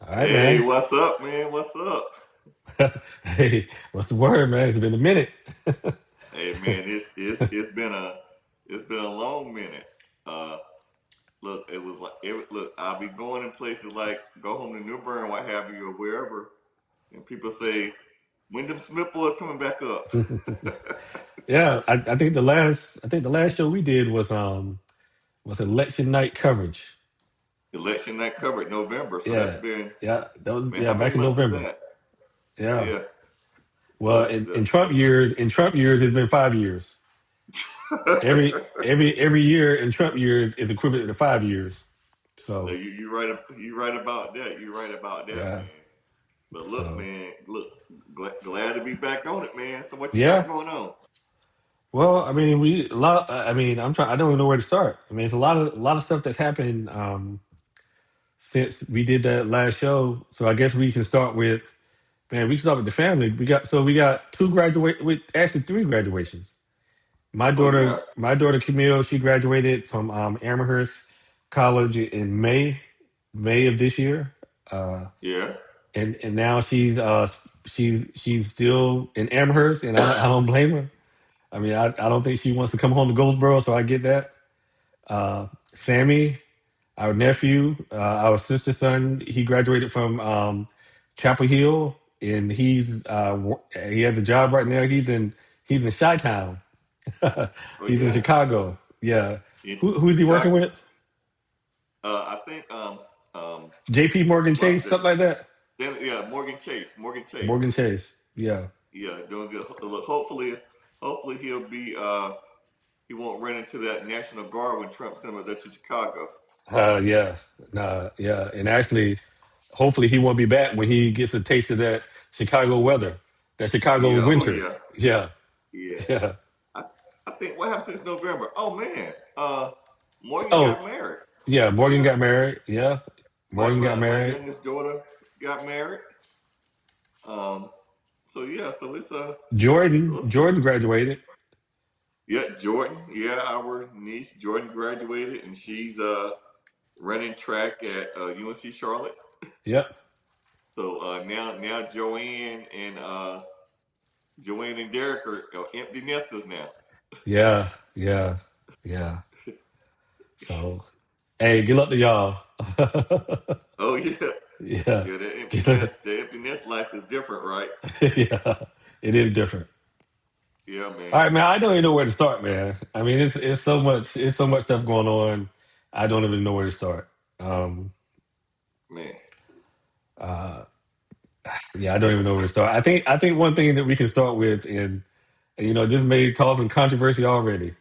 All right, Hey, man. what's up, man? What's up? Hey, what's the word, man? It's been a minute. Hey, man, it's been a long minute. Uh, look, it was like look. I'll be going in places like go home to New Bern, what have you, or wherever, and people say, Wyndham Smith boy is coming back up. Yeah, I think the last show we did was election night coverage. Election night covered November, so that's Yeah, been, yeah, that was man, yeah how many back in months is November. that? Yeah. Yeah. So Well, that's in the Trump years, it's been 5 years. Every year in Trump years is equivalent to 5 years. no, So you right about that. You right about that, yeah, man. But look, so man, look, glad to be back on it, man. So what you got yeah. going on? Well, I mean, we a lot. I mean, I'm trying. I don't even know where to start. I mean, it's a lot of stuff that's happened since we did that last show. So I guess we can start with man. We can start with the family. We got two graduate with actually three graduations. My Oh daughter, yeah, my daughter Camille, she graduated from Amherst College in May of this year, yeah. and now she's still in Amherst, and I don't blame her. I mean, I don't think she wants to come home to Goldsboro, so I get that. Sammy, our nephew, our sister's son, he graduated from Chapel Hill, and he has a job right now. He's in Chi-Town. Oh He's in yeah. Chicago. Yeah. In Who's he working Chicago. with? I think J.P. Morgan what's Chase, the something like that. yeah, Morgan Chase. Morgan Chase. Morgan Chase. Yeah. Yeah, doing good. Look, hopefully he'll be he won't run into that National Guard when Trump sent him there to Chicago. Yeah. Nah, yeah. And actually, hopefully he won't be back when he gets a taste of that Chicago weather, that Chicago Yeah, oh winter. yeah. Yeah. Yeah. Yeah. I I think what happened since November? Oh man. Morgan Oh, got married. yeah. Morgan Yeah. got married. Yeah. Morgan got My married. youngest daughter got married. Um so yeah, so Jordan. it's Jordan graduated. yeah, Jordan. Yeah, our niece Jordan graduated and she's running track at UNC Charlotte. Yep. So now Joanne and Derek are empty nesters now. Yeah. Yeah. Yeah. So, hey, good luck to y'all. Oh yeah. Yeah. Yeah, Good the empty nest life is different, right? yeah. It is different. Yeah, All man. right, man. I don't even know where to start, man. I mean, it's so much stuff going on. I don't even know where to start. Um, Man. yeah, I don't even know where to start. I think one thing that we can start with, and this may cause some controversy already.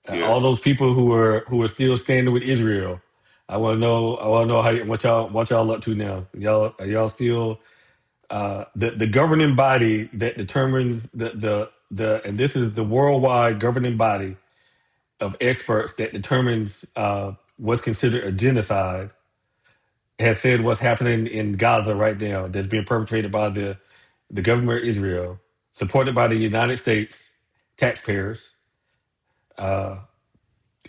Yeah. All those people who are still standing with Israel. I want to know what y'all up to now. Are y'all still the governing body that determines the and this is the worldwide governing body of experts that determines what's considered a genocide has said what's happening in Gaza right now that's being perpetrated by the government of Israel, supported by the United States taxpayers,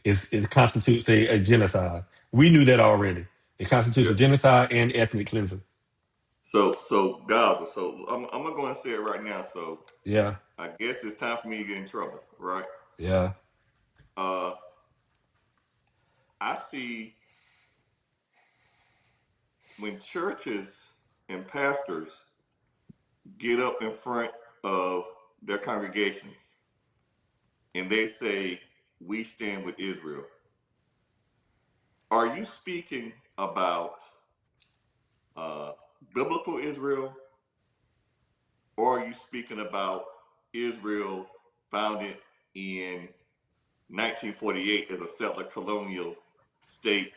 it constitutes a genocide. We knew that already. It constitutes Yeah. a genocide and ethnic cleansing. So Gaza. So I'm gonna go and say it right now. So Yeah, I guess it's time for me to get in trouble, right? yeah, Uh, I see when churches and pastors get up in front of their congregations and they say, "We stand with Israel." Are you speaking about uh, biblical Israel, or are you speaking about Israel founded in 1948 as a settler colonial state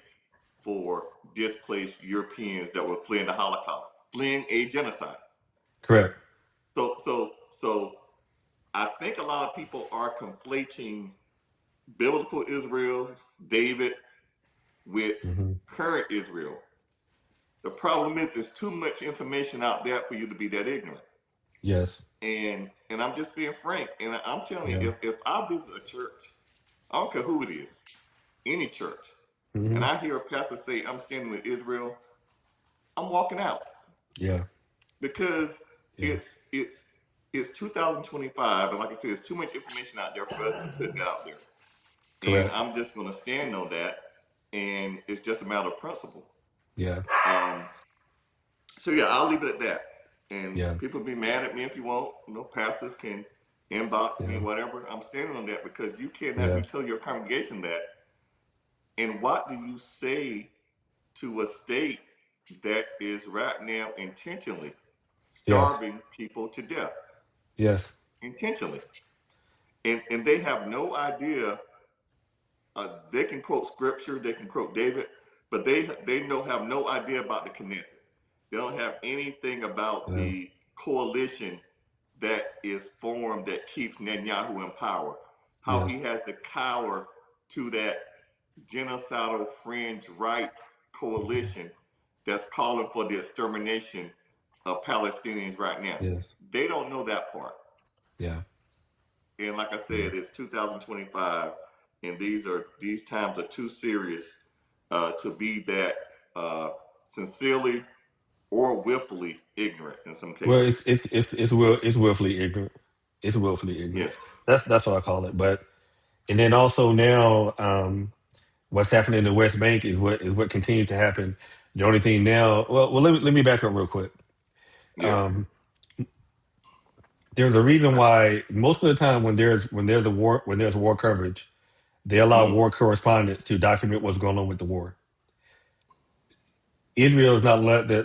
for displaced Europeans that were fleeing the Holocaust, fleeing a genocide? correct. So I think a lot of people are conflating biblical Israel, David, with Hmm. current Israel. The problem is there's too much information out there for you to be that ignorant. Yes. And I'm just being frank. And I'm telling you, Yeah. if I visit a church, I don't care who it is, any church, and Hmm. I hear a pastor say, "I'm standing with Israel," I'm walking out Yeah. because Yeah. it's 2025, and like I said, there's too much information out there for us to put that out there. And Correct. I'm just going to stand on that, and it's just a matter of principle. Yeah. Um, so yeah, I'll leave it at that. And Yeah. people be mad at me if you want. Pastors can inbox me, Yeah. whatever. I'm standing on that because you cannot Yeah. be telling your congregation that. And what do you say to a state that is right now intentionally Yes. starving people to death? Yes. Intentionally. And they have no idea. They can quote scripture, they can quote David, but they don't have no idea about the Knesset. They don't have anything about Yeah. the coalition that is formed that keeps Netanyahu in power. How Yes. he has to cower to that genocidal fringe right coalition that's calling for the extermination of Palestinians right now. Yes. They don't know that part. Yeah. And like I Yeah. said, it's 2025, and these times are too serious to be that sincerely or willfully ignorant in some Well, cases. it's willfully ignorant. It's willfully ignorant. Yes, That's what I call it. But and then also now, what's happening in the West Bank is what continues to happen. The only thing now, well, let me back up real quick. yeah, Um, there's a reason why most of the time when there's war coverage, they allow mm-hmm. war correspondents to document what's going on with the war. Israel is not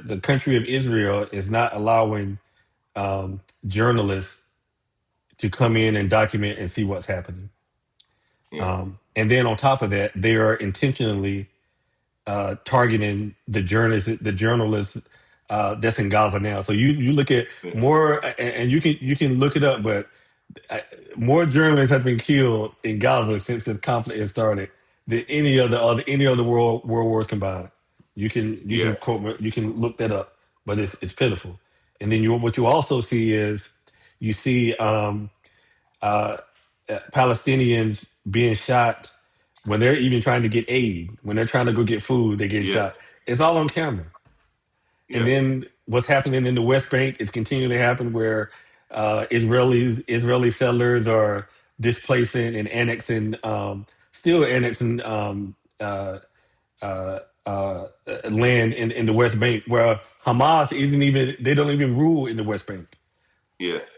the country of Israel is not allowing journalists to come in and document and see what's happening. Yeah, And then on top of that, they are intentionally targeting the journalists that's in Gaza now. So you look at yeah, more, and you can look it up, but more journalists have been killed in Gaza since this conflict has started than any other world wars combined. You can yeah, quote you can look that up, but it's pitiful. And then what you also see is you see Palestinians being shot when they're even trying to get aid, when they're trying to go get food, they get yes, shot. It's all on camera. And yeah, then what's happening in the West Bank is continuing to happen where Israeli settlers are displacing and annexing, still annexing land in the West Bank, where Hamas isn't even they don't even rule in the West Bank. yes.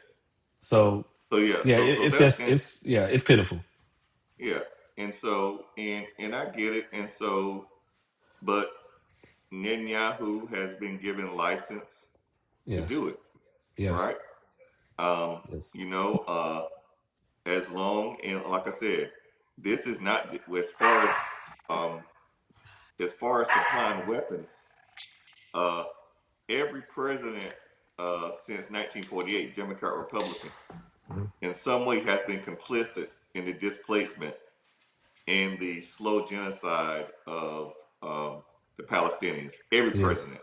So So yeah, yeah, so it's that just it's pitiful. yeah, and I get it, and so but Netanyahu has been given license to Yes, do it, yes, right? Um, yes, you know, as long and like I said, this is not um, as far as supplying weapons. Uh, every president since 1948, Democrat, Republican, in some way has been complicit in the displacement and the slow genocide of the Palestinians. Every yes. president,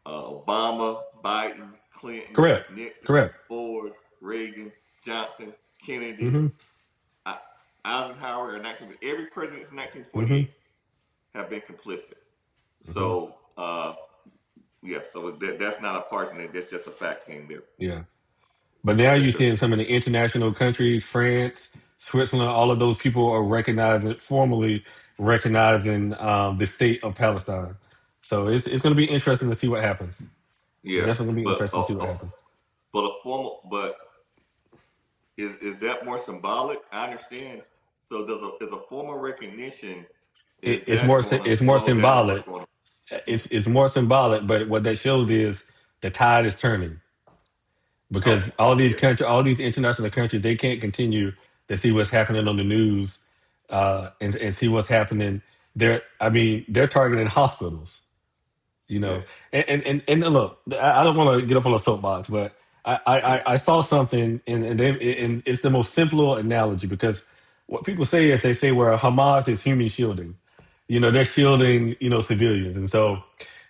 Obama, Biden, Clinton, Correct, Nixon, correct. Ford, Reagan, Johnson, Kennedy, Hmm. Eisenhower, every president since Hmm. 1948 have been complicit. Hmm. So, yeah, so that's not a partisan, that's just a fact came there. Yeah. But now Yes, you're sir. seeing some of the international countries, France, Switzerland, all of those people are formally recognizing the state of Palestine. So it's going to be interesting to see what happens. It's Yeah, definitely going to be but interesting to see what happens. but is that more symbolic? I understand. So is a formal recognition, It, is it's that more going to it's more slow down what's symbolic. going on? It's more symbolic, but what that shows is the tide is turning because Okay, yeah, all these international countries, they can't continue to see what's happening on the news and see what's happening. I mean, they're targeting hospitals. you know yes, and look, I don't want to get up on a soapbox, but yeah, I saw something and it's the most simple analogy because what people say is they say where Hamas is human shielding, they're shielding civilians. And so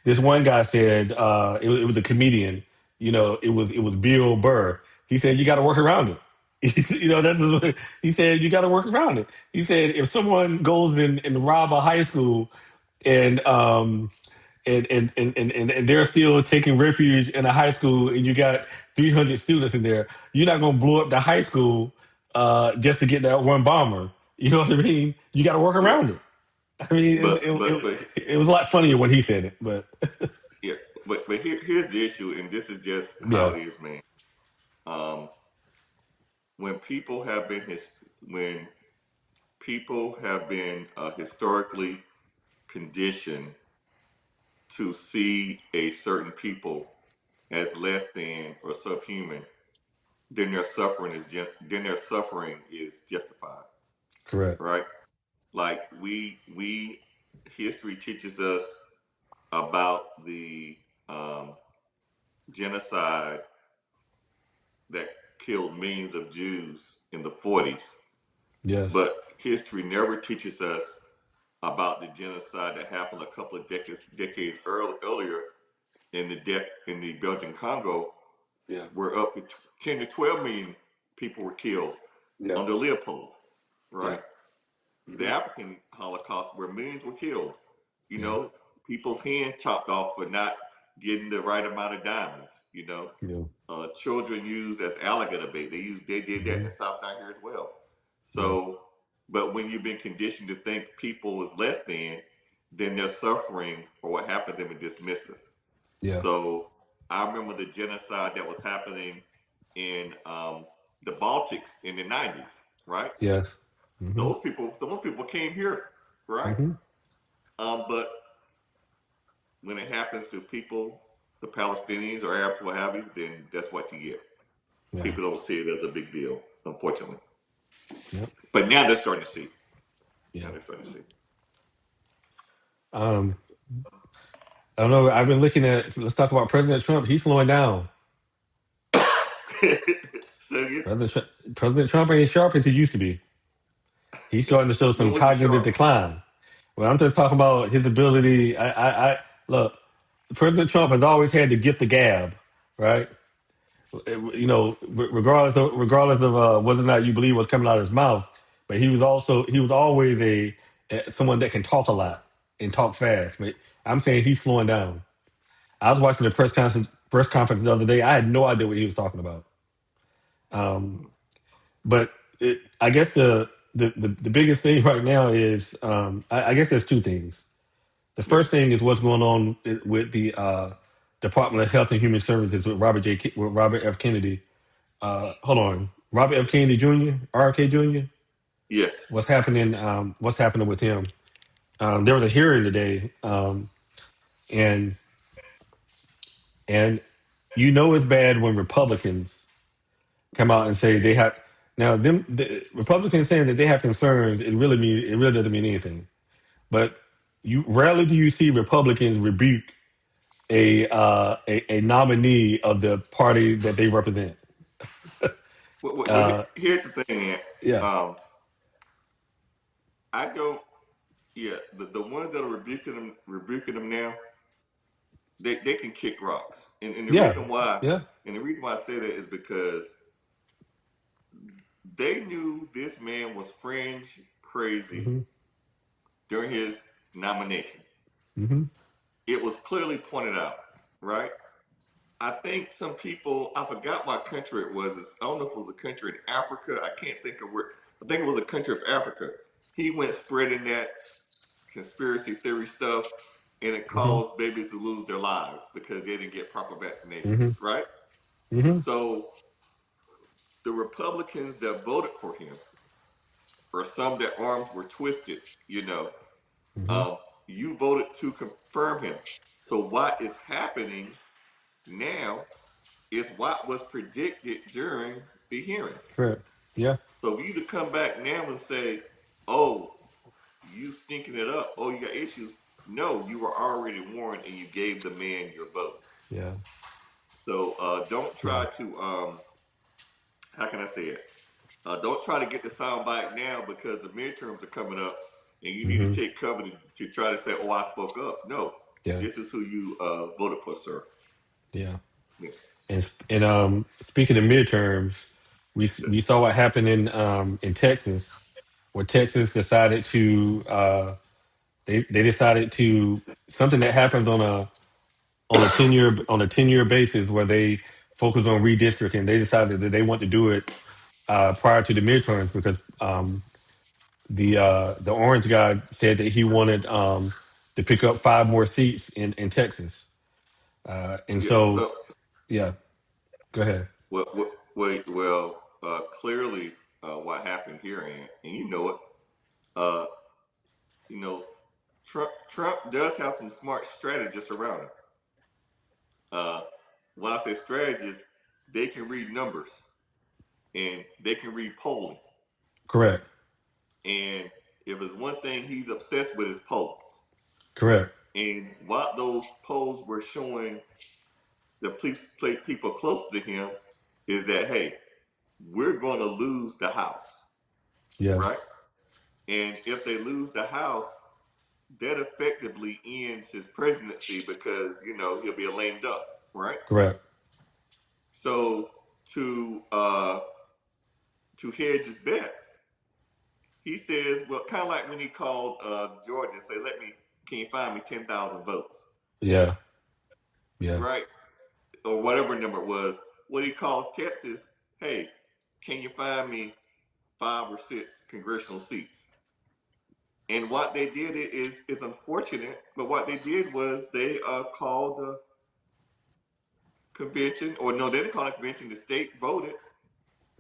this one guy said it was a comedian, it was Bill Burr. He said you got to work around it. He said you got to work around it. He said if someone goes and rob a high school and and they're still taking refuge in a high school and you got 300 students in there, you're not going to blow up the high school just to get that one bomber. You know what I mean? You got to work yeah. around it. I mean, But it was a lot funnier when he said it, but yeah, but here's the issue, and this is just how Yeah. it is, man. Um, when people have been when people have been historically conditioned to see a certain people as less than or subhuman, then their suffering is justified, Correct. right? Like we history teaches us about the um, genocide that killed millions of Jews in the 40s, Yes. but history never teaches us about the genocide that happened a couple of earlier in the Belgian Congo, Yeah. where up to 10 to 12 million people were killed Yeah. under Leopold, Yeah. right? The Hmm. African Holocaust, where millions were killed, you Yeah. know, people's hands chopped off for not getting the right amount of diamonds, Yeah. children used as alligator bait. They did that in Hmm. the South down here as well. Yeah. So, but when you've been conditioned to think people is less than, then they're suffering or what happens to them is dismissive. Yeah. So I remember the genocide that was happening in the Baltics in the 90s, right? Yes. Hmm. Some people came here, right? Hmm. But when it happens to people, the Palestinians or Arabs, what have you, then that's what you get. Yeah. People don't see it as a big deal, unfortunately. Yep. But now they're starting to see. Yeah. Now they're starting to see. Um, I don't know. I've been looking at. Let's talk about President Trump. He's slowing down. So you, President Trump ain't sharp as he used to be. He's starting to show when some was he cognitive sharp? decline. Well, I'm just talking about his ability. I look. President Trump has always had the gift of gab, right? Regardless of whether or not you believe what's coming out of his mouth, but he was always someone that can talk a lot and talk fast. But I'm saying he's slowing down. I was watching the press conference the other day. I had no idea what he was talking about. But I guess the biggest thing right now is I guess there's two things. The Yeah. first thing is what's going on with the Department of Health and Human Services with Robert F. Kennedy. Hold on, Robert F. Kennedy Jr., RFK Jr. Yes. What's happening? What's happening with him? There was a hearing today, and and it's bad when Republicans come out and say they have now the Republicans saying that they have concerns. It really doesn't mean anything. But you rarely do you see Republicans rebuke a nominee of the party that they represent. Uh, Here's the thing, man. yeah, I don't. Yeah, the ones that are rebuking them now, they can kick rocks, and yeah, yeah. the reason why I say that is because they knew this man was fringe crazy Hmm. during his nomination. Hmm. It was clearly pointed out, right? I think some people, I forgot what country it was. I don't know if it was a country in Africa. I can't think of where. I think it was a country of Africa. He went spreading that conspiracy theory stuff, and it Hmm. caused babies to lose their lives because they didn't get proper vaccinations, Hmm. right? Hmm. So the Republicans that voted for him, or some that arms were twisted, you know, Hmm. um, you voted to confirm him. So what is happening now is what was predicted during the hearings. Correct. Yeah. So for you to come back now and say, "Oh, you stinking it up. Oh, you got issues." No, you were already warned, and you gave the man your vote. Yeah. So don't Yeah. try to how can I say it? Don't try to get the sound bite now because the midterms are coming up, and you need to Hmm. take cover to try to say, "Oh, I spoke up." No, Yeah. this is who you voted for, sir. Yeah. Yeah. And speaking of midterms, we saw what happened in Texas, where Texas decided to they decided to something that happens on a 10-year basis where they focus on redistricting. They decided that they want to do it prior to the midterms because the orange guy said that he wanted to pick up 5 more seats in Texas. And Yeah. so, So, yeah, go ahead. clearly, what happened here, and you know it. Uh, you know, Trump does have some smart strategists around him. Uh, when I say strategists, they can read numbers and they can read polling. Correct. And if there's one thing he's obsessed with is polls. Correct. And what those polls were showing the people close to him is that, hey, we're going to lose the House, Yeah. right? And if they lose the House, that effectively ends his presidency because, he'll be a lame duck, right? Correct. So to uh, to hedge his bets, he says, well, kind of like when he called Georgia and said, can you find me 10,000 votes, Yeah. Yeah. right? Or whatever number it was. When he calls Texas, hey, can you find me 5 or 6 congressional seats? And what they did is unfortunate, but what they did was they called a convention, or no, they didn't call a convention. The state voted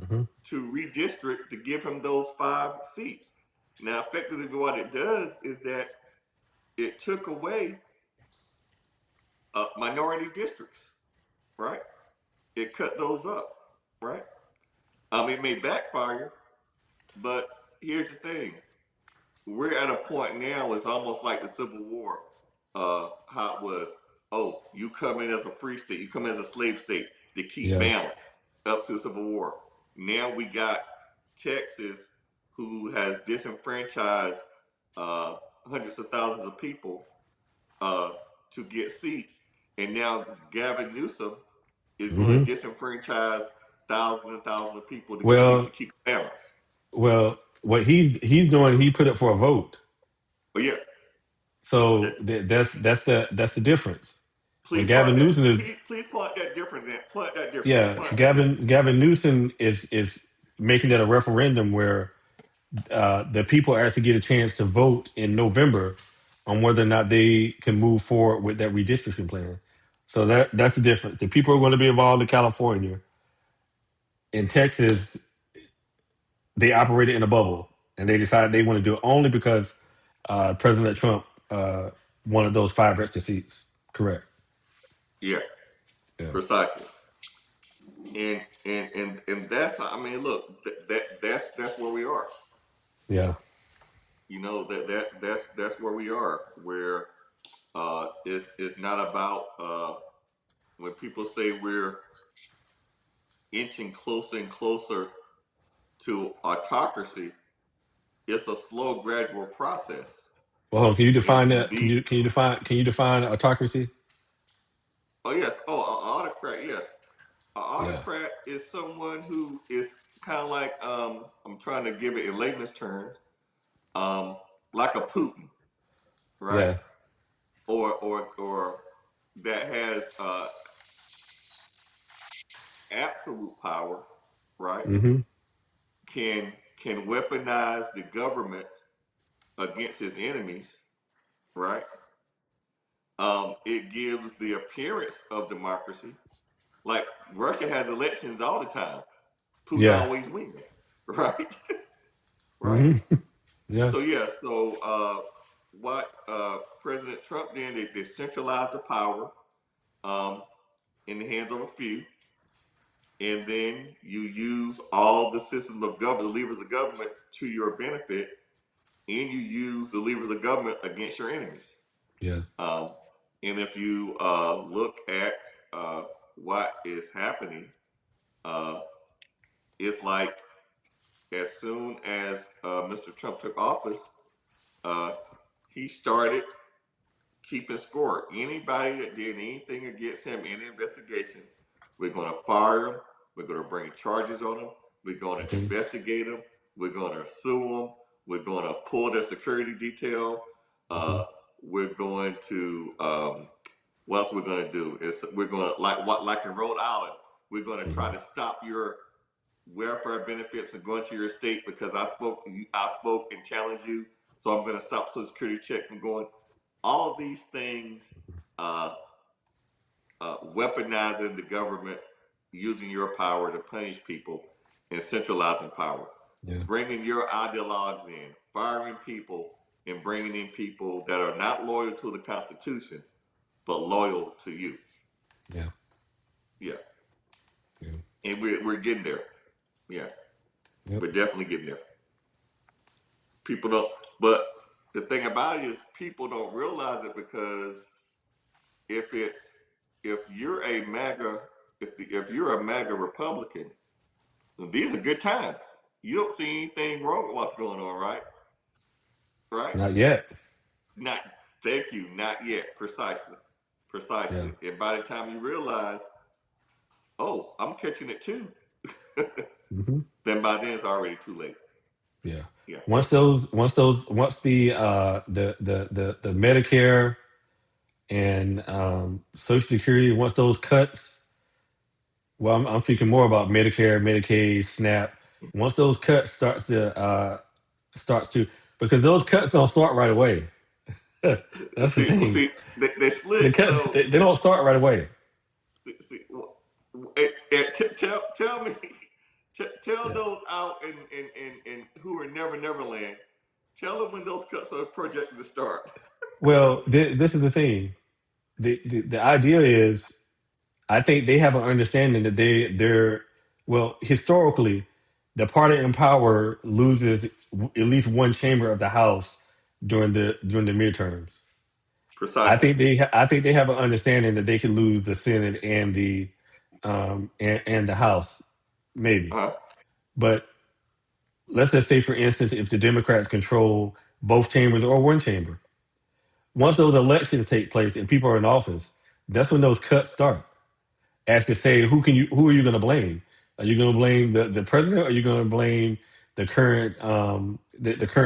Hmm. to redistrict to give him those 5 seats. Now, effectively, what it does is that it took away minority districts, right? It cut those up, right? It may backfire, but here's the thing: we're at a point now. It's almost like the Civil War. How it was. Oh, you come in as a free state. You come in as a slave state to keep Yeah. balance up to the Civil War. Now we got Texas, who has disenfranchised uh, hundreds of thousands of people uh, to get seats, and now Gavin Newsom is going Hmm. to disenfranchise thousands and thousands of people to get seats Well, to keep balance. what he's doing, he put it for a vote. But yeah, So that, that's the difference. When please point Gavin that. Newsom is Please point that difference. In. Point that difference. yeah, Point that difference. Gavin Newsom is making that a referendum where the people actually get a chance to vote in November on whether or not they can move forward with that redistricting plan. So that's the difference. The people are going to be involved in California. In Texas, they operated in a bubble, and they decided they want to do it only because President Trump wanted those 5 extra seats. Correct. Yeah, Yeah. precisely. And that's I mean, look, that's where we are. Yeah. That's where we are. Where it's not about when people say we're inching closer and closer to autocracy. It's a slow, gradual process. Well, hold on, can you define And that? Can you define autocracy? oh yes, oh, an autocrat, yes. An Yeah. autocrat is someone who is kind of like I'm trying to give it in layman's terms, um, like a Putin, right? Yeah. Or that has absolute power, right? Mm-hmm. Can weaponize the government against his enemies, right? It gives the appearance of democracy. Like Russia has elections all the time. Putin Yeah. always wins, right? Right. Mm-hmm. Yeah. So yeah. So what President Trump did, they centralized the power um, in the hands of a few, and then you use all the systems of government, the levers of government, to your benefit, and you use the levers of government against your enemies. Yeah. Um, and if you look at uh, what is happening, uh, it's like as soon as Mr. Trump took office, uh, he started keeping score. Anybody that did anything against him in the investigation, we're going to fire him. We're going to bring charges on him. We're going to Mm-hmm. investigate him. We're going to sue him. We're going to pull their security detail. Mm-hmm. Uh, we're going to what else we're going to do is we're going to like in Rhode Island, we're going to try Mm-hmm. to stop your welfare benefits from going to your state because I spoke and challenged you, so I'm going to stop Social Security check from going. All of these things uh, weaponizing the government, using your power to punish people, and centralizing power. Yeah. Bringing your ideologues in, firing people, and bringing in people that are not loyal to the Constitution, but loyal to you. Yeah. Yeah. Yeah. And we're getting there. Yeah. Yep. We're definitely getting there. People don't, but the thing about it is people don't realize it because if it's, if you're a MAGA, if you're a MAGA Republican, these are good times. You don't see anything wrong with what's going on, right? Right? Not yet. Not, thank you, not yet. Precisely. Yeah. Precisely. And by the time you realize, oh, I'm catching it too, Hmm. then by then it's already too late. Yeah. Yeah. Once the Medicare and Social Security, once those cuts, well, I'm thinking more about Medicare, Medicaid, SNAP. Once those cuts starts to, because those cuts don't start right away. That's the thing. See, they The slick. cuts So, they don't start right away. see, tell me, tell Yeah. those out in who are Never Neverland. Tell them when those cuts are projected to start. Well, this is the thing. The idea is, I think they have an understanding that they're well, historically, the party in power loses at least one chamber of the House during the midterms. Precisely. I think they have an understanding that they could lose the Senate and the House, maybe. Uh huh. But let's just say, for instance, if the Democrats control both chambers or one chamber, once those elections take place and people are in office, that's when those cuts start. As to say, who are you going to blame? Are you going to blame the president, or are you going to blame the current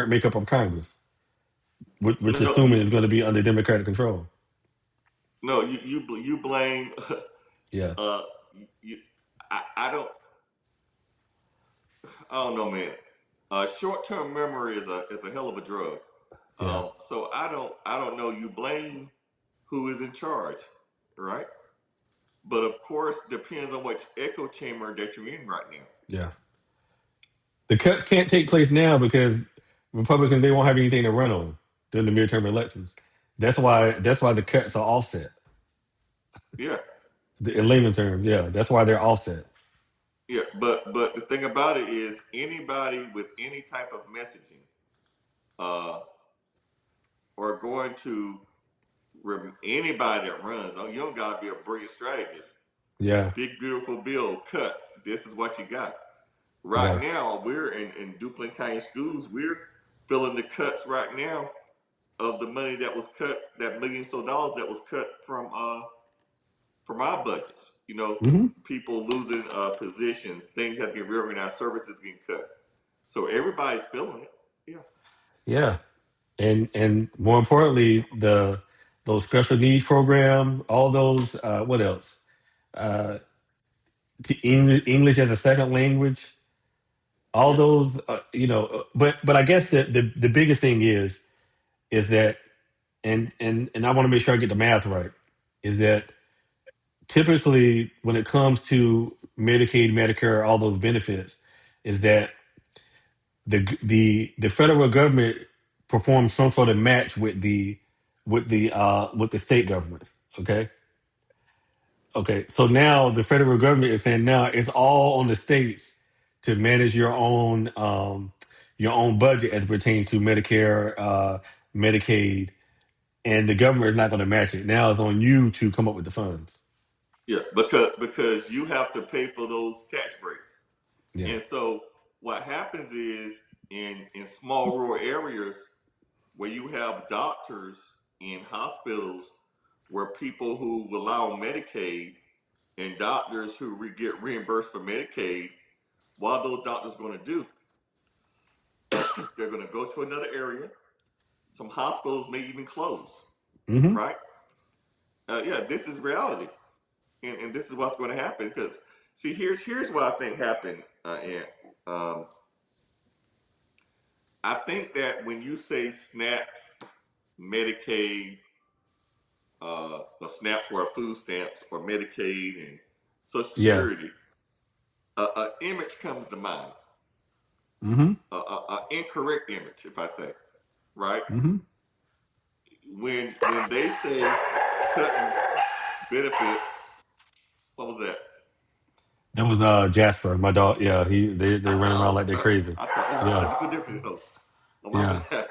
makeup of Congress, which No, assuming is going to be under Democratic control? no, you blame. Yeah, Uh, you, I don't know, man. Short term memory is a hell of a drug. yeah, So I don't know. You blame who is in charge, right? But of course, depends on which echo chamber that you're in right now. yeah. The cuts can't take place now because Republicans, they won't have anything to run on during the midterm elections. That's why the cuts are offset. Yeah, In layman's terms, yeah, that's why they're offset. yeah. But the thing about it is, anybody with any type of messaging, uh, are going to anybody that runs. Oh, you don't gotta be a brilliant strategist. Yeah, Big beautiful bill cuts. This is what you got. Right yeah. now, we're in Duplin County schools. We're feeling the cuts right now of the money that was cut, that million so dollars that was cut from our budgets. You know, Hmm. people losing positions, things have to get reorganized, services getting cut. So everybody's feeling it. Yeah. Yeah, and more importantly, those special needs program, all those what else? Uh, English as a second language, all Yeah. those but I guess the biggest thing is that, and I want to make sure I get the math right, is that typically when it comes to Medicaid, Medicare, all those benefits, is that the federal government performs some sort of match with the state governments. Okay. Okay. So now the federal government is saying now it's all on the states to manage your own budget as it pertains to Medicare, Medicaid, and the government is not going to match it. Now it's on you to come up with the funds. Yeah. Because you have to pay for those tax breaks. Yeah. And so what happens is in small rural areas where you have doctors in hospitals where people who rely on Medicaid and doctors who get reimbursed for Medicaid, what are those doctors going to do? They're going to go to another area. Some hospitals may even close, Hmm. right? Yeah, this is reality, and this is what's going to happen. Because see, here's what I think happened, and I think that when you say SNAPs, Medicaid, a SNAP or food stamps or Medicaid and Social Yeah. Security, image comes to mind, Mm-hmm. a incorrect image, if I say, right? Mm-hmm. When they say cutting benefits, what was that? That was Jasper, my dog. Yeah, they running around like they're crazy. I thought that was Yeah. technical difficulties. Oh my Yeah. bad.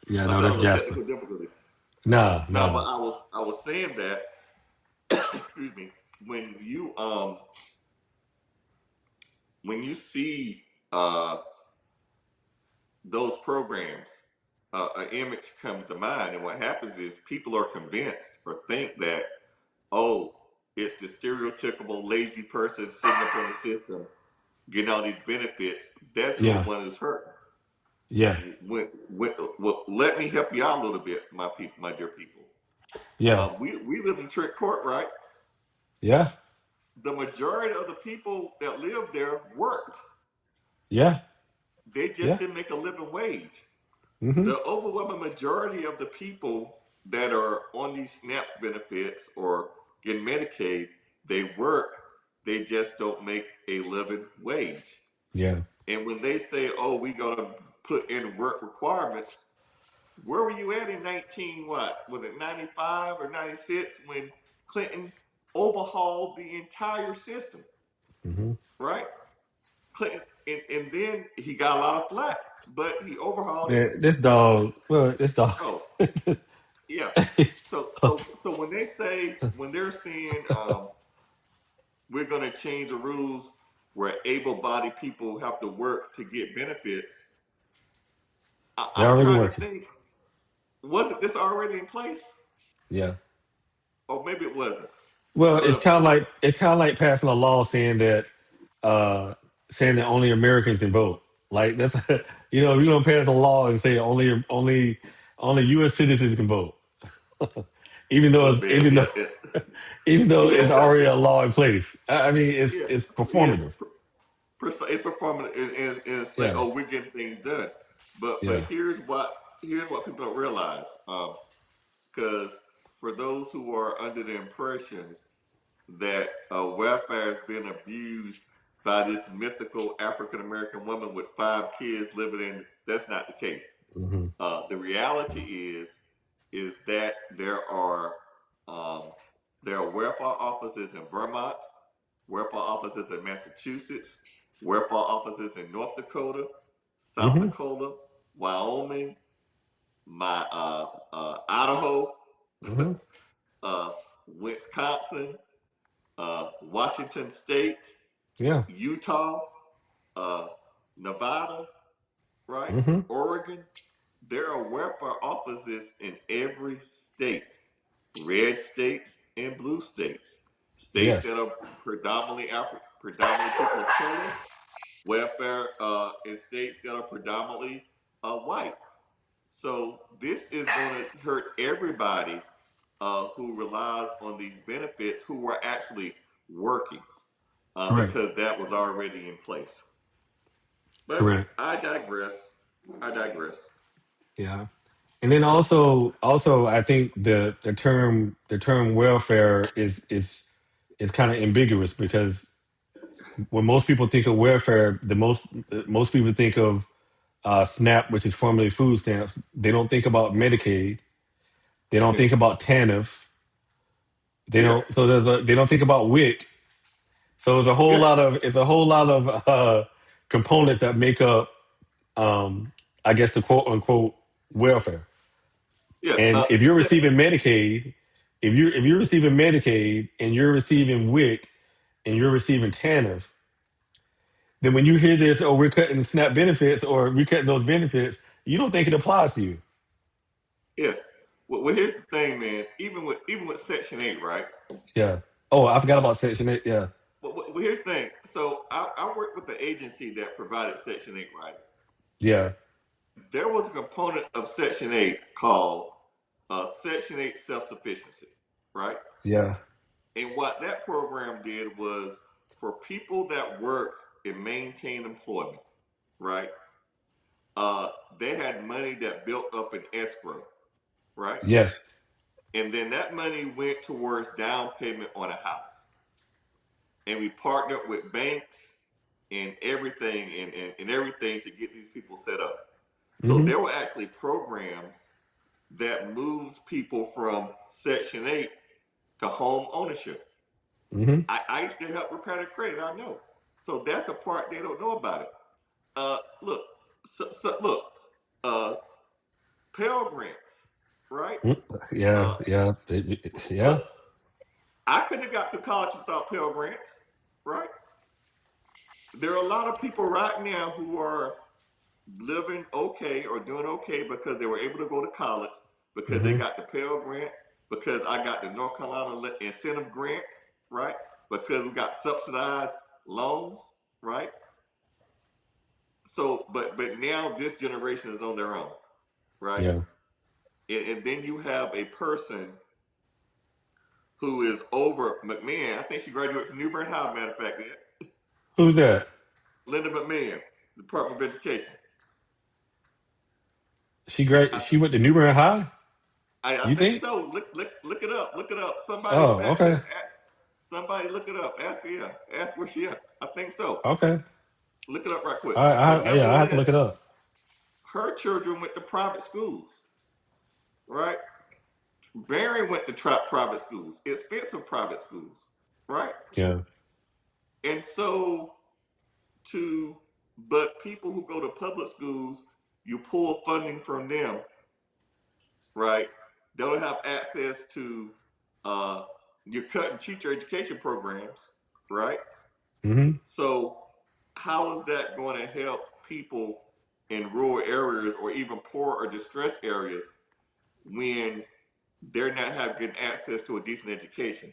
Yeah, I no, thought that's it was Jasper. technical difficulties. Nah, No, but nah. I was saying that. Excuse me. When you when you see uh, those programs, an image comes to mind, and what happens is people are convinced or think that, oh, it's the stereotypical lazy person sitting up on the system getting all these benefits. That's who the Yeah. one is hurt. Yeah. Well, let me help you out a little bit, my people, my dear people. Yeah. We live in Trent Court, right? Yeah. The majority of the people that lived there worked. Yeah. They just Yeah. didn't make a living wage. Mm-hmm. The overwhelming majority of the people that are on these SNAPS benefits or getting Medicaid, they work, they just don't make a living wage. Yeah. And when they say, oh, we gotta put in work requirements, where were you at in 19, what? Was it 95 or 96 when Clinton overhauled the entire system, Mm-hmm. right? Clinton, and then he got a lot of flack, but he overhauled it. Man, this dog. Well, this dog. Oh, yeah. So when they say, when they're saying, we're going to change the rules where able-bodied people have to work to get benefits, They're I'm already trying to working. think, wasn't this already in place? Yeah. Or maybe it wasn't. Well, But of course, it's kind of like passing a law uh saying that only Americans can vote. Like that's you're gonna pass a law and say only U.S. citizens can vote, even though look, it's man, yeah, even though it's yeah, already a law in place. I mean, yeah, it's yeah. performative. It's performing and say, Yeah. oh, we're getting things done. But Yeah. here's what people don't realize. Because for those who are under the impression that welfare has been abused by this mythical African American woman with 5 kids living in, that's not the case. Hmm. The reality is that um, there are welfare offices in Vermont, welfare offices in Massachusetts, welfare offices in North Dakota, South Hmm. Dakota, Wyoming, Idaho, Hmm. uh, Wisconsin, Washington State, Yeah. Utah, uh, Nevada, right? Hmm. Oregon. There are welfare offices in every state, red states and blue states, states Yes. that are predominantly people of color, welfare in states that are predominantly white. So this is going to hurt everybody who relies on these benefits who are actually working Correct. because that was already in place. But Correct. I digress. I digress. Yeah. And then also I think the term welfare is kind of ambiguous because when most people think of welfare, most people think of SNAP, which is formerly food stamps. They don't think about Medicaid. They don't think about TANF. Yeah, They don't think about WIC. So yeah, it's a whole lot of components that make up, I guess, the quote unquote welfare. yeah. And if you're receiving Medicaid, if you're receiving Medicaid and you're receiving WIC and you're receiving TANF, then when you hear this, oh, we're cutting SNAP benefits or we're cutting those benefits, you don't think it applies to you. Yeah. Well, here's the thing, man. Even with Section 8, right? Yeah. Oh, I forgot about Section 8. Yeah. Well, here's the thing. So I worked with the agency that provided Section 8, right? Yeah. There was a component of Section 8 called Section 8 self sufficiency, right? Yeah. And what that program did was for people that worked and maintained employment, right? Uh, they had money that built up in escrow, right? Yes. And then that money went towards down payment on a house. And we partnered with banks and everything and everything to get these people set up. So Mm-hmm. there were actually programs that moved people from Section 8 to home ownership. Mm-hmm. I used to help repair their credit, I know. So that's a part they don't know about it. Look, look, uh, Pell Grants, right? Yeah, Uh, yeah, look, yeah. I couldn't have got to college without Pell Grants, right? There are a lot of people right now who are living okay or doing okay because they were able to go to college, because they Mm-hmm. got the Pell Grant, because I got the North Carolina Incentive Grant, right? Because we got subsidized loans, right? So, but now this generation is on their own, right? Yeah. And then you have a person who is over McMahon. I think she graduated from New Bern High, matter of fact, yeah. Who's that? Linda McMahon, Department of Education. She I, great. She went to New Bern High. I You think think? so. Look it up. Look it up. Somebody Oh, fact check. okay, Somebody look it up. Ask her. Yeah. Ask where she at. I think so. okay. Look it up right quick. But Yeah, I have to look nevertheless, it up. her children went to private schools, right? Barry went to private schools, expensive private schools, right? Yeah, And so to but people who go to public schools, you pull funding from them, right? They don't have access to uh you're cutting teacher education programs, right? mm-hmm. So how is that going to help people in rural areas or even poor or distressed areas when they're not having access to a decent education?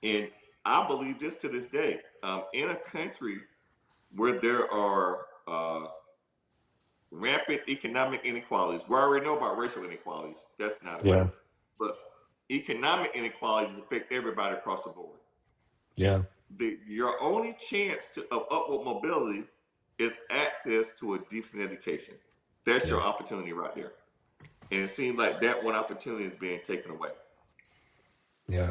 And I believe this to this day. In a country where there are rampant economic inequalities, we already know about racial inequalities. That's not Yeah, whatever. But economic inequalities affect everybody across the board. yeah, Your only chance of upward mobility is access to a decent education. That's yeah, your opportunity right there. And it seems like that one opportunity is being taken away. yeah.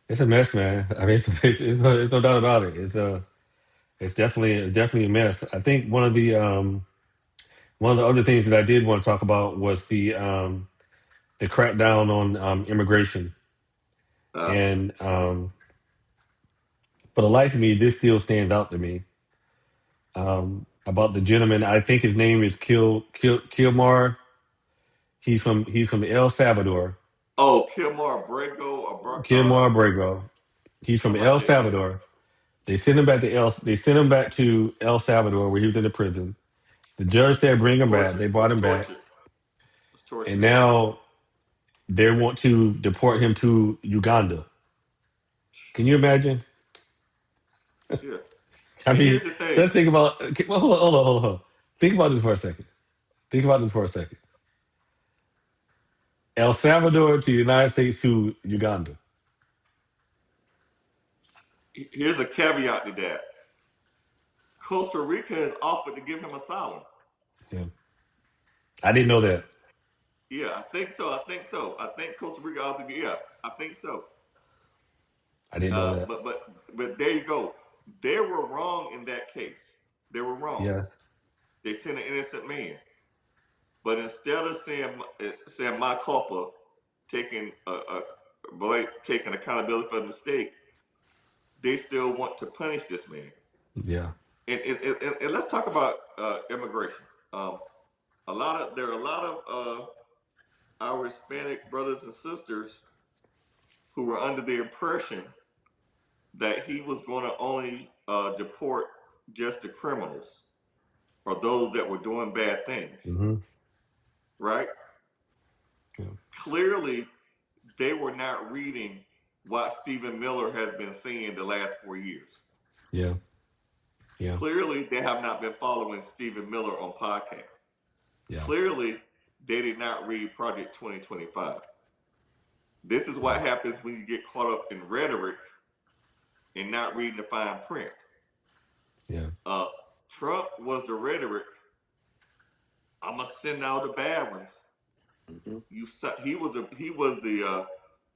It's a mess, man. I mean, it's no doubt about it. It's definitely a mess. I think one of the other things that I did want to talk about was the crackdown on immigration, Uh, and for the life of me, this still stands out to me. About the gentleman, I think his name is Kilmar. He's from El Salvador. oh, Kilmar Brago Kilmar Abrego. He's from something El like that. Yeah, Salvador. They sent him back to El Salvador where he was in the prison. The judge said bring him back. tortured. They brought Was him back, tortured. Was tortured and to death. now they want to deport him to Uganda. Can you imagine? Yeah. I And mean, here's the thing. let's think about. Okay, well, hold on. Think about this for a second. Think about this for a second. El Salvador to United States to Uganda. Here's a caveat to that. Costa Rica has offered to give him asylum. Yeah, I didn't know that. Yeah, I think so. I think so. I think Costa Rica offered. Yeah, I think so. I didn't know that. But there you go. They were wrong in that case. They were wrong. Yeah, They sent an innocent man. But instead of saying my culpa, taking taking accountability for the mistake, they still want to punish this man. yeah, And let's talk about immigration. Um, there are a lot of our Hispanic brothers and sisters who were under the impression that he was going to only deport just the criminals or those that were doing bad things, hmm right? yeah, Clearly, they were not reading what Stephen Miller has been saying the last 4 years. yeah, yeah, Clearly, they have not been following Stephen Miller on podcasts. yeah, Clearly, they did not read Project 2025. This is yeah, what happens when you get caught up in rhetoric and not reading the fine print. yeah, Uh, Trump was the rhetoric. I'm gonna send out the bad ones. he was the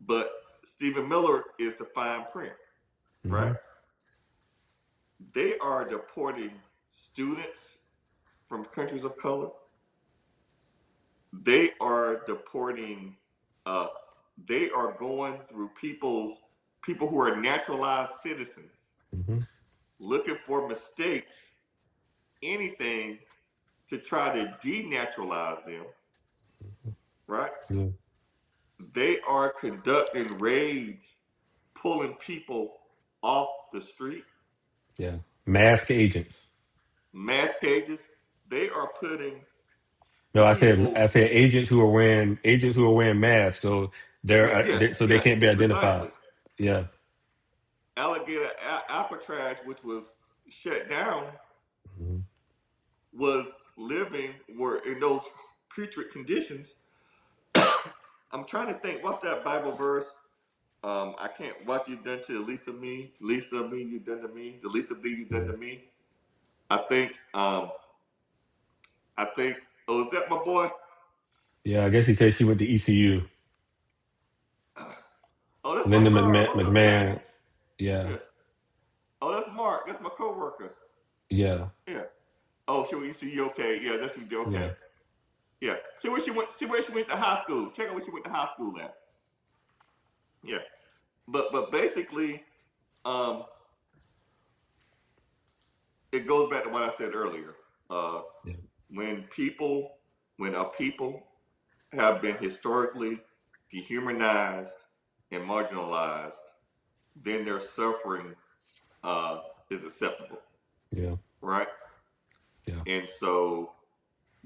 but Stephen Miller is the fine print, right? Hmm. They are deporting students from countries of color. They are deporting. Uh, they are going through people who are naturalized citizens, Hmm. looking for mistakes, anything to try to denaturalize them, right? Yeah. They are conducting raids, pulling people off the street, Yeah. Mask agents. mass cages. They are putting No, people. I said agents who are wearing masks, so Yeah, so they yeah, can't be identified. precisely. Yeah. Alligator Alcatraz, which was shut down, Hmm. was living were in those putrid conditions. I'm trying to think, what's that Bible verse? I can't. What you done to Lisa me, you done to me, the least of thee you done to me. I think. I think. Oh, is that my boy? Yeah, I guess he said she went to ECU. Oh, that's my Linda son. McMahon. What's up, man? McMahon. Yeah. Yeah. Oh, that's Mark. That's my coworker. Yeah. Yeah. Oh, she went to ECU. Okay. Yeah, that's what you do. Okay. Yeah. Yeah. See where she went. See where she went to high school. Check out where she went to high school at. Yeah. But basically, um, it goes back to what I said earlier. Uh, Yeah. when people, when a people have been historically dehumanized and marginalized, then their suffering uh, is acceptable, Yeah. right? Yeah. And so,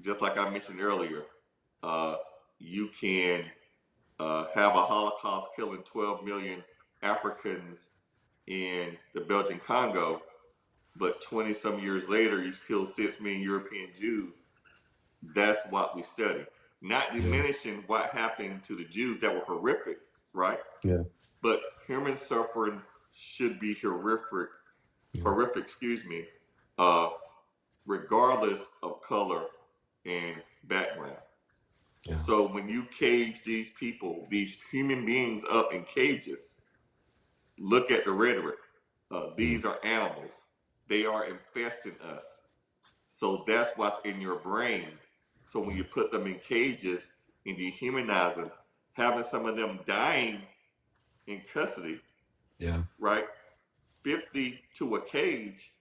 just like I mentioned earlier, uh, you can have a Holocaust killing 12 million Africans in the Belgian Congo, but 20 some years later, you kill 6 million European Jews. That's what we study. Not Yeah. diminishing what happened to the Jews that were horrific, right? Yeah. But human suffering should be horrific, Yeah. horrific, excuse me, uh, regardless of color and background. Yeah. So when you cage these people, these human beings up in cages, look at the rhetoric. Yeah. These are animals. They are infesting us. So that's what's in your brain. So when Yeah. you put them in cages and dehumanize them, having some of them dying in custody, Yeah. right? 50 to a cage.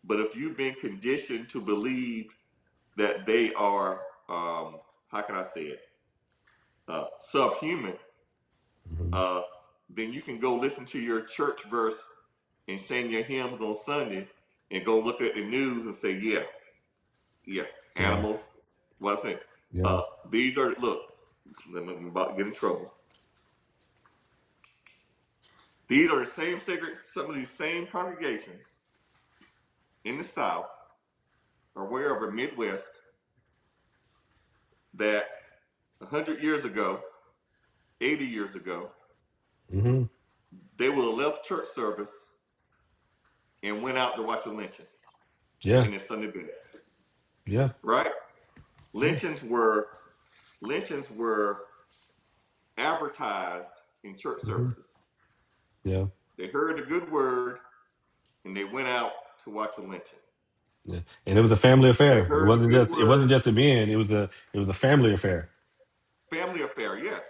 But if you've been conditioned to believe that they are, how can I say it, subhuman, Hmm. uh, then you can go listen to your church verse and sing your hymns on Sunday and go look at the news and say, yeah, yeah, Yeah. animals. What I think. Yeah. These are look. I'm about to get in trouble. These are the same sacred. Some of these same congregations in the South or wherever Midwest that 100 years ago, 80 years ago, Hmm. they would have left church service and went out to watch a lynching Yeah. in their Sunday best. Yeah. Right? Yeah. Lynchings were lynchings were advertised in church Hmm. services. Yeah. They heard the good word and they went out to watch a lynching. Yeah. And it was a family They affair. heard the good It wasn't word, just a man. It was a family affair. family affair, yes.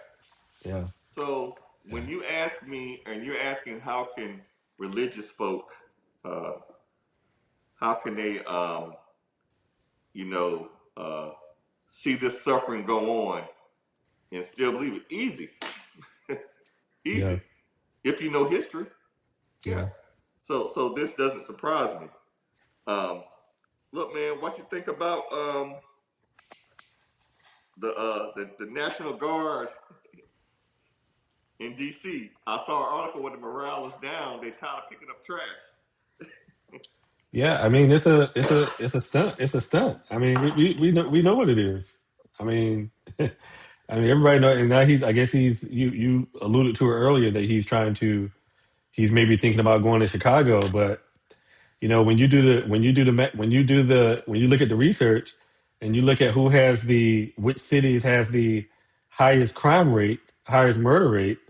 Yeah. So Yeah. when you ask me, and you're asking how can religious folk, uh, how can they, you know, uh, see this suffering go on and still believe it? Easy, Yeah. easy. If you know history, yeah. Yeah. So this doesn't surprise me. Um, look, man, what you think about the National Guard in D.C.? I saw an article when the morale is down. They tired of picking up trash. Yeah. I mean, it's a stunt. It's a stunt. I mean, we know what it is. I mean, I mean, everybody know. And now I guess you alluded to it earlier that he's maybe thinking about going to Chicago. But you know, when you look at the research and you look at which cities has the highest crime rate, highest murder rate,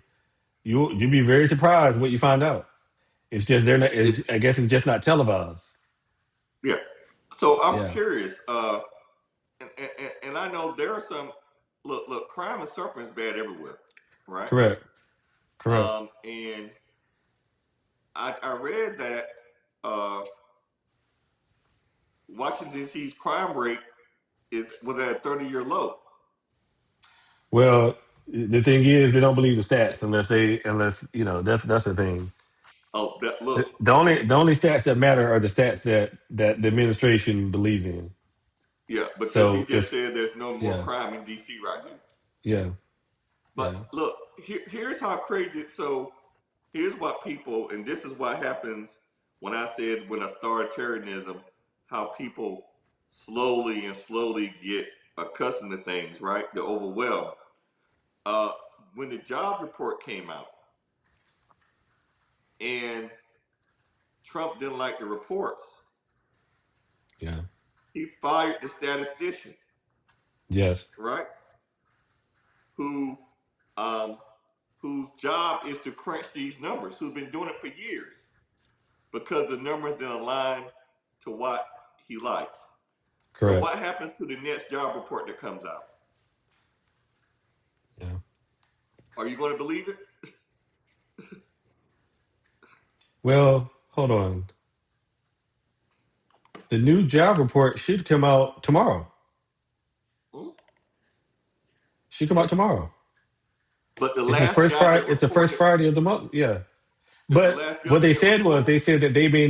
you'd be very surprised what you find out. It's just they're not. It's I guess it's just not televised. yeah. So I'm Yeah, curious, and I know there are some. Look, crime and suffering is bad everywhere, right? correct, correct. And I read that uh, Washington D.C.'s crime rate was at a 30-year low. Well, the thing is, they don't believe the stats unless that's the thing. Oh, that The, look, the only the only stats that matter are the stats that the administration believes in. yeah, because he So just if said there's no more yeah, crime in D.C. right now. yeah, But yeah, look, here's how crazy. So here's what people, and this is what happens when I said when authoritarianism, how people slowly and slowly get accustomed to things, right? They're overwhelmed. Uh, when the jobs report came out and Trump didn't like the reports, yeah, he fired the statistician, yes, right? Who, um, whose job is to crunch these numbers, who's been doing it for years because the numbers didn't align to what he likes. So correct. what happens to the next job report that comes out? Yeah. Are you going to believe it? Well, hold on. The new job report should come out tomorrow. Hmm? Should come out tomorrow. But the It's the last first job Friday. that It's the first reported, Friday of the month. Yeah. the But last what job they that said was reported, they said that they may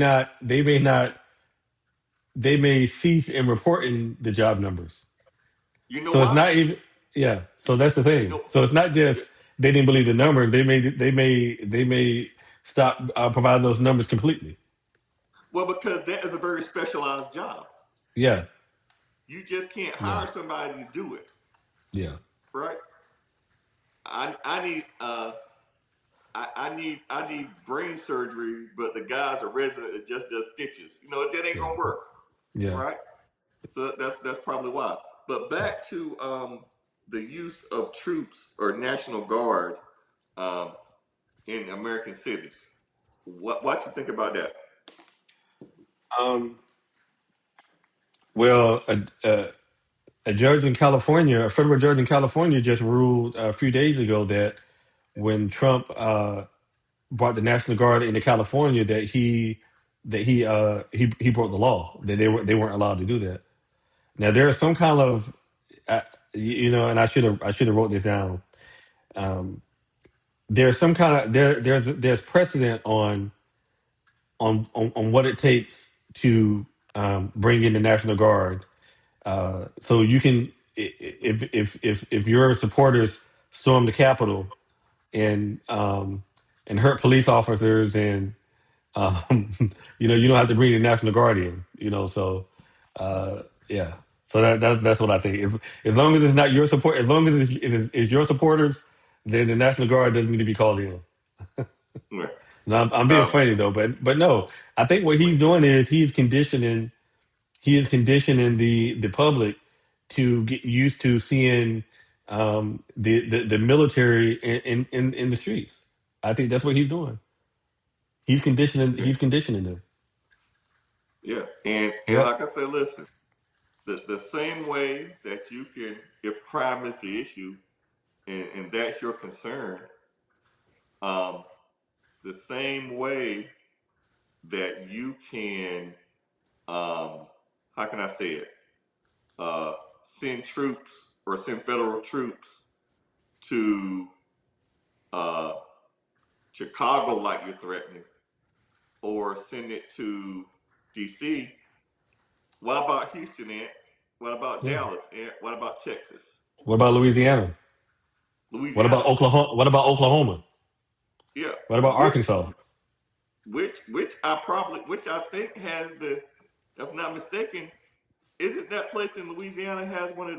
cease in reporting the job numbers. you know So it's why? not even yeah. So that's the You thing. know, So it's not yeah. just they didn't believe the numbers. They may stop providing those numbers completely. Well, because that is a very specialized job. Yeah. You just can't Yeah. hire somebody to do it, Yeah. right? I need I need brain surgery, but the guy's a resident that just does stitches. You know that ain't Yeah. gonna work, Yeah. right? So that's probably why. But back to the use of troops or National Guard um, in American cities. What you think about that? Um. Well, a judge in California, a federal judge in California, just ruled a few days ago that when Trump brought the National Guard into California, that he broke the law. That they weren't allowed to do that. Now there is some kind of uh, and I should have wrote this down. Um, there's some kind of there's precedent on what it takes to bring in the National Guard. So you can if your supporters storm the Capitol and hurt police officers and um, you don't have to bring the National Guard in. So yeah. So that's what I think. As long as it's not your support, as long as it's your supporters, then the National Guard doesn't need to be called in. Yeah. No, I'm being Um, funny though, but no, I think what he's doing is he is conditioning the public to get used to seeing the military in the streets. I think that's what he's doing. yeah, He's conditioning them. yeah. And Yep. like I said, listen, the same way that you can, if crime is the issue, and that's your concern, um, the same way that you can, how can I say it, uh, send troops or send federal troops to uh, Chicago like you're threatening, or send it to DC. What about Houston, Ant? What about Yeah. Dallas, Ant? What about Texas? What about Louisiana? What about Louisiana? Oklahoma? What about Oklahoma? Yeah. What about Which Arkansas? which I think has the, if I'm not mistaken, isn't that place in Louisiana has one of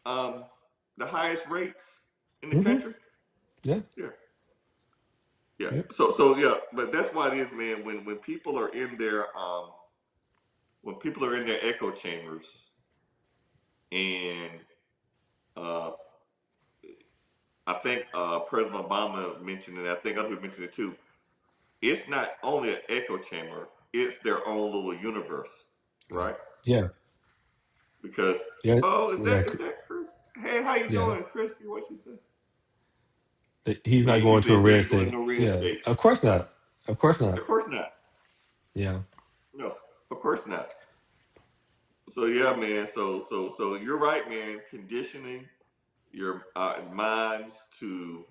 um the highest rates in the Hmm. country? Yeah. Yeah. Yeah. Yep. So yeah, but that's why it is, man, when people are in their echo chambers and I think President Obama mentioned it. I think other people mentioned it too. It's not only an echo chamber; it's their own little universe, right? Yeah, Because yeah, oh, yeah, is that Chris? Hey, how you yeah. doing, Christy? What she said? He's not He going to a said he red ain't going to state. no red Yeah, state. of course not. Of course not. Of course not. Yeah, No, of course not. So yeah, man. So you're right, man. Conditioning your minds to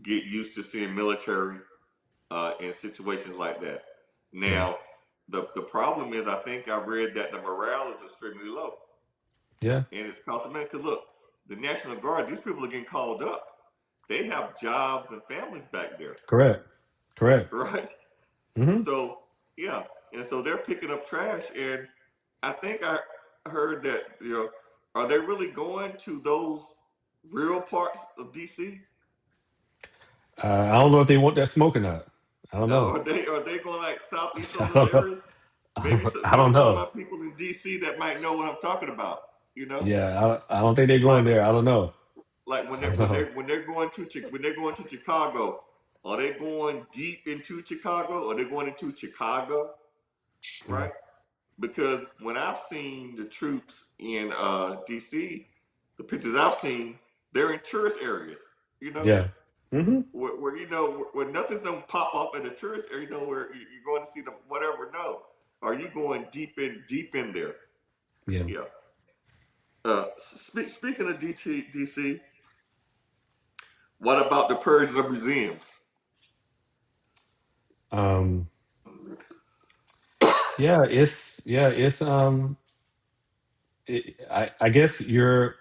get used to seeing military in situations like that. yeah, Now, the problem is, I think I read that the morale is extremely low, yeah. and it's costing money. Because look, the National Guard, these people are getting called up. They have jobs and families back there, Correct. Correct. right? Hmm. So yeah, and so they're picking up trash, and I think I heard that are they really going to those real parts of DC? I don't know if they want that smoke or not. I don't know. Are they going like southeast I on those don't know. areas? Maybe I maybe don't some of my know. people in DC that might know what I'm talking about. You know, Yeah, I don't think they're going like there. I don't know. like when I they're don't when know. they're when they're going to when they're going to Chicago, are they going deep into Chicago? Or are they going into Chicago? Mm. Right? Because when I've seen the troops in DC, the pictures I've seen, they're in tourist areas. You know, Yeah. Hmm. where where nothing's gonna pop off in the tourist area. You know, where you're going to see them, whatever. No, are you going deep in there? Yeah. Yeah. Speaking of DC, what about the Persian of museums? Um. Yeah. It's I guess you're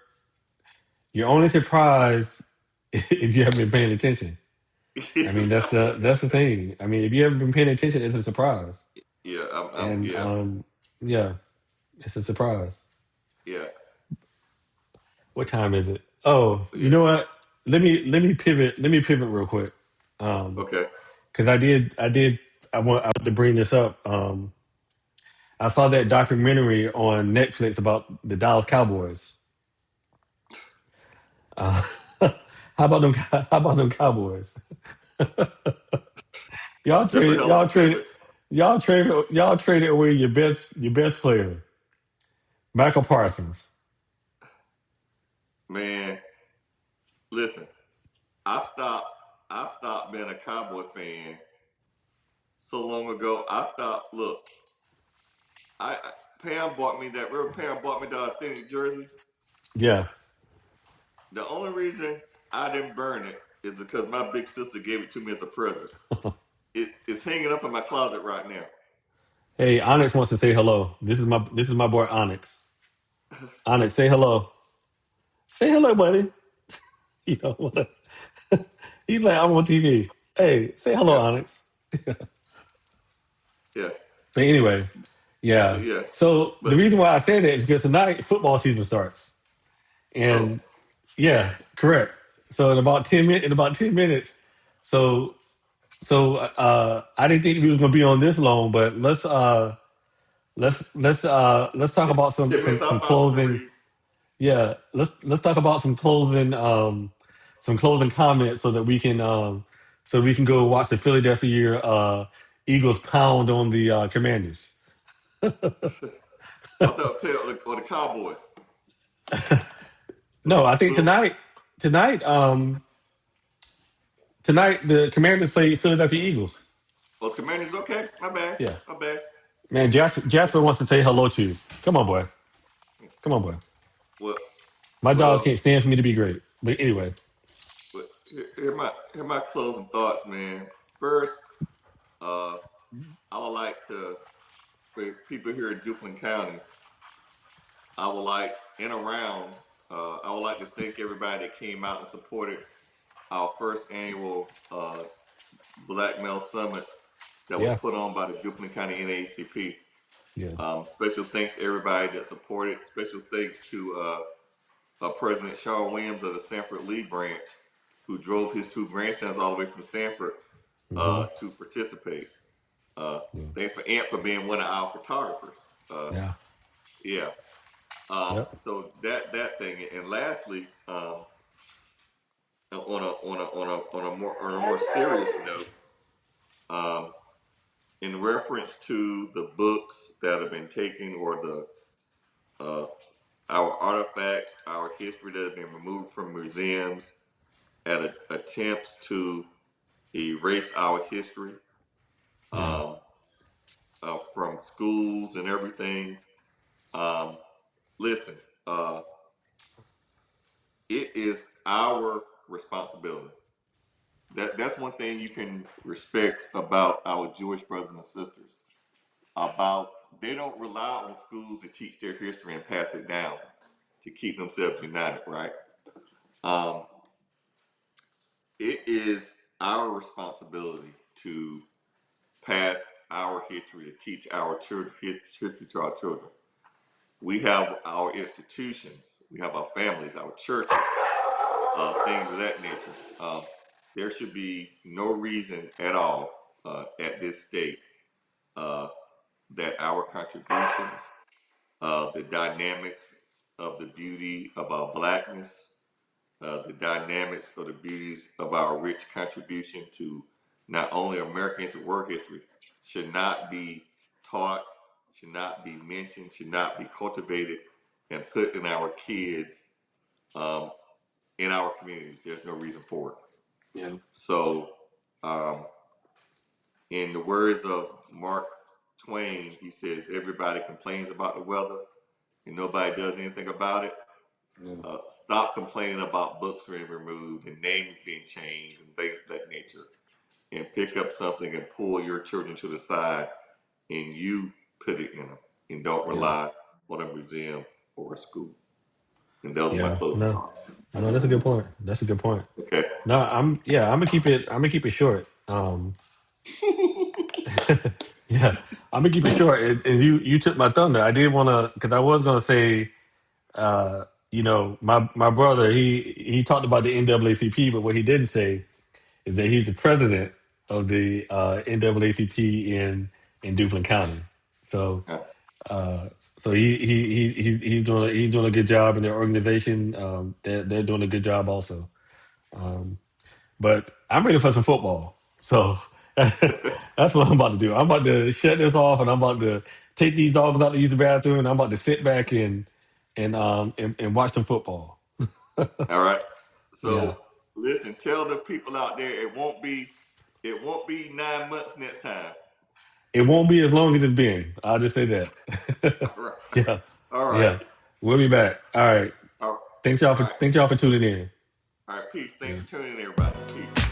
only surprised if you haven't been paying attention. I mean, that's the thing. I mean, if you haven't been paying attention, it's a surprise. Yeah, And yeah, yeah, it's a surprise. yeah, What time is it? Oh, you yeah. know what? Let me pivot. Let me pivot real quick. Okay. Because I want to bring this up. I saw that documentary on Netflix about the Dallas Cowboys. Uh, how about them? How about them Cowboys? Y'all That's a traded. hell of Y'all a traded. statement, Y'all traded. Y'all traded away your best player, Michael Parsons. man. Listen, I stopped. I stopped being a Cowboy fan so long ago. I stopped. Look, Pam bought me that. Remember Pam bought me that authentic jersey. Yeah. The only reason I didn't burn it is because my big sister gave it to me as a present. It's hanging up in my closet right now. Hey, Onyx wants to say hello. This is my boy Onyx. Onyx, say hello. Say hello, buddy. You know what? He's like, I'm on TV. Hey, say hello, Yeah, Onyx. yeah, But anyway, yeah. yeah. So the But reason why I say that is because tonight football season starts, oh, and yeah, correct. So in about 10 minutes, so I didn't think we was gonna be on this long, but let's talk about some it some makes some our mouth some closing. read. Yeah, let's talk about some closing comments so we can go watch the Philadelphia Eagles pound on the Commanders. I thought play or the Cowboys. No, I think Who? tonight tonight the Commanders play Philadelphia Eagles. Oh, Commanders. Okay, my bad. Yeah, My bad. man, Jasper wants to say hello to you. Come on, boy. Come on, boy. Well, My dogs well, can't stand for me to be great. But anyway, but here my closing thoughts, man. First, uh, I would like to for people here in Duplin County. I would like and around. I would like to thank everybody that came out and supported our first annual Black Male Summit that was yeah, put on by the Duplin County NAACP. yeah, Special thanks to everybody that supported. Special thanks to President Shaw Williams of the Sanford Lee branch, who drove his two grandsons all the way from Sanford hmm, to participate. Uh, yeah, Thanks for Ant for being one of our photographers. yeah, Yeah. yep, So that thing, and lastly, on a more serious note, um, in reference to the books that have been taken, or the our artifacts, our history that have been removed from museums, attempts to erase our history, Yeah. um, from schools and everything. Um, listen, uh, it is our responsibility. That's one thing you can respect about our Jewish brothers and sisters. About they don't rely on schools to teach their history and pass it down to keep themselves united, right? Um, it is our responsibility to pass our history, to teach our children history to our children. We have our institutions, we have our families, our churches, things of that nature. There should be no reason at all at this state uh, that our contributions, the dynamics of the beauty of our blackness, the dynamics of the beauties of our rich contribution to not only American history, world history, should not be taught, should not be mentioned, should not be cultivated and put in our kids, um, in our communities. There's no reason for it. Yeah. So, um, in the words of Mark Twain, he says, everybody complains about the weather and nobody does anything about it. Yeah. Stop complaining about books being removed and names being changed and things of that nature, and pick up something and pull your children to the side and you put it in them, and don't Yeah. rely on a museum or a school. And those are my Yeah. closing No. thoughts. No, that's a good point. That's a good point. Okay. No, I'm gonna keep it. I'm gonna keep it short. Yeah, I'm gonna keep it short. And you took my thunder. I did want to, because I was gonna say, my brother, he talked about the NAACP, but what he didn't say is that he's the president of the NAACP in Duplin County. So Uh, uh, so he's doing a good job in their organization. They're doing a good job also. Um, but I'm ready for some football. So that's what I'm about to do. I'm about to shut this off, and I'm about to take these dogs out to use the bathroom, and I'm about to sit back and watch some football. all right. Yeah, So listen, tell the people out there it won't be 9 months next time. it won't be as long as it's been. I'll just say that. All right. Yeah, All right. yeah. We'll be back. All right. All Thank y'all right. for tuning in. All right. Peace. Thanks Yeah. for tuning in, everybody. Peace.